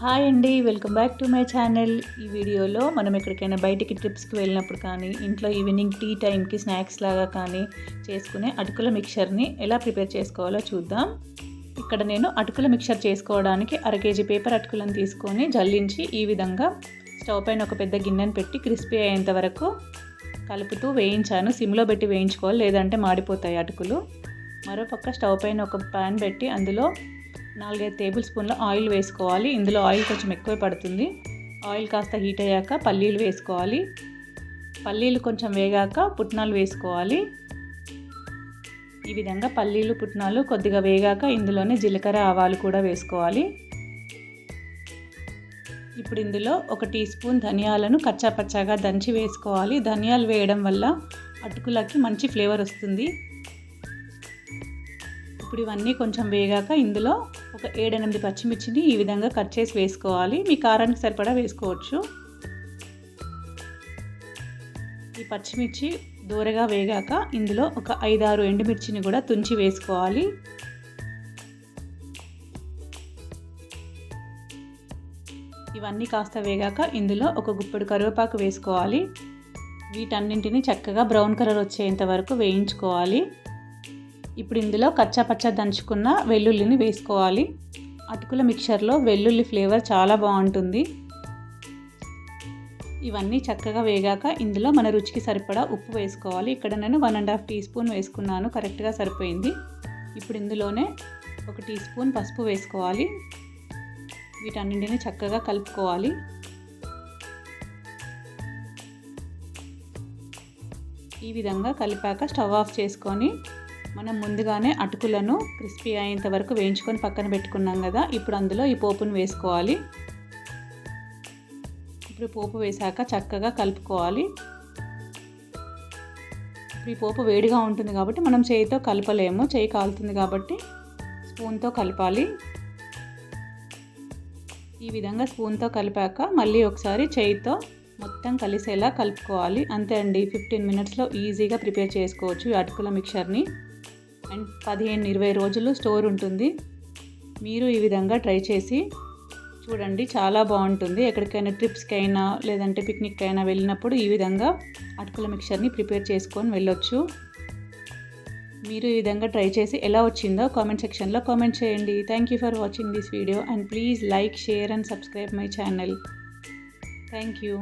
Hi అండి, welcome back to my channel. ఈ వీడియోలో మనం ఎక్కడికైనా బయటికి ట్రిప్స్కి వెళ్ళినప్పుడు కానీ ఇంట్లో ఈవినింగ్ టీ టైంకి స్నాక్స్ లాగా కానీ చేసుకునే అటుకుల మిక్చర్ని ఎలా ప్రిపేర్ చేసుకోవాలో చూద్దాం. ఇక్కడ నేను అటుకుల మిక్చర్ చేసుకోవడానికి 1/2 కేజీ పేపర్ అటుకులను తీసుకొని జల్లించి ఈ విధంగా స్టవ్ పైన ఒక పెద్ద గిన్నెను పెట్టి క్రిస్పీ అయ్యేంత వరకు కలుపుతూ వేయించాను. సిమ్లో పెట్టి వేయించుకోవాలి, లేదంటే మాడిపోతాయి అటుకులు. మరోపక్క స్టవ్ పైన ఒక పాన్ పెట్టి అందులో 4-5 టేబుల్ స్పూన్ల ఆయిల్ వేసుకోవాలి. ఇందులో ఆయిల్ కొంచెం ఎక్కువ పడుతుంది. ఆయిల్ కాస్త హీట్ అయ్యాక పల్లీలు వేసుకోవాలి. పల్లీలు కొంచెం వేగాక పుట్నాలు వేసుకోవాలి. ఈ విధంగా పల్లీలు పుట్నాలు కొద్దిగా వేగాక ఇందులోనే జీలకర్ర ఆవాలు కూడా వేసుకోవాలి. ఇప్పుడు ఇందులో 1 టీ స్పూన్ ధనియాలను కచ్చాపచ్చాగా దంచి వేసుకోవాలి. ధనియాలు వేయడం వల్ల అటుకులకి మంచి ఫ్లేవర్ వస్తుంది. ఇప్పుడు ఇవన్నీ కొంచెం వేగాక ఇందులో ఒక 7-8 పచ్చిమిర్చిని ఈ విధంగా కట్ చేసి వేసుకోవాలి. మీ కారానికి సరిపడా వేసుకోవచ్చు. ఈ పచ్చిమిర్చి దూరగా వేగాక ఇందులో ఒక 5-6 ఎండుమిర్చిని కూడా తుంచి వేసుకోవాలి. ఇవన్నీ కాస్త వేగాక ఇందులో ఒక గుప్పెడు కరివేపాకు వేసుకోవాలి. వీటన్నింటిని చక్కగా బ్రౌన్ కలర్ వచ్చేంత వరకు వేయించుకోవాలి. ఇప్పుడు ఇందులో కచ్చాపచ్చా దంచుకున్న వెల్లుల్లిని వేసుకోవాలి. అటుకుల మిక్చర్లో వెల్లుల్లి ఫ్లేవర్ చాలా బాగుంటుంది. ఇవన్నీ చక్కగా వేగాక ఇందులో మన రుచికి సరిపడా ఉప్పు వేసుకోవాలి. ఇక్కడ నేను 1.5 టీ స్పూన్ వేసుకున్నాను, కరెక్ట్గా సరిపోయింది. ఇప్పుడు ఇందులోనే 1 టీ స్పూన్ పసుపు వేసుకోవాలి. వీటన్నింటిని చక్కగా కలుపుకోవాలి. ఈ విధంగా కలిపాక స్టవ్ ఆఫ్ చేసుకొని మనం ముందుగానే అటుకులను క్రిస్పీ అయ్యేంత వరకు వేయించుకొని పక్కన పెట్టుకున్నాం కదా. ఇప్పుడు అందులో ఈ పోపును వేసుకోవాలి. ఇప్పుడు పోపు వేసాక చక్కగా కలుపుకోవాలి. ఇప్పుడు ఈ పోపు వేడిగా ఉంటుంది కాబట్టి మనం చేయితో కలపలేము, చేయి కాలుతుంది కాబట్టి స్పూన్తో కలపాలి. ఈ విధంగా స్పూన్తో కలిపాక మళ్ళీ ఒకసారి చేయితో మొత్తం కలిసేలా కలుపుకోవాలి. అంతే అండి, 15 మినిట్స్లో ఈజీగా ప్రిపేర్ చేసుకోవచ్చు ఈ అటుకుల మిక్చర్ని. అండ్ 15-20 రోజులు స్టోర్ ఉంటుంది. మీరు ఈ విధంగా ట్రై చేసి చూడండి, చాలా బాగుంటుంది. ఎక్కడికైనా ట్రిప్స్కి అయినా లేదంటే పిక్నిక్ అయినా వెళ్ళినప్పుడు ఈ విధంగా అటుకుల మిక్చర్ని ప్రిపేర్ చేసుకొని వెళ్ళొచ్చు. మీరు ఈ విధంగా ట్రై చేసి ఎలా వచ్చిందో కామెంట్ సెక్షన్లో కామెంట్ చేయండి. Thank you for watching this video and please like, share and subscribe my channel. Thank you.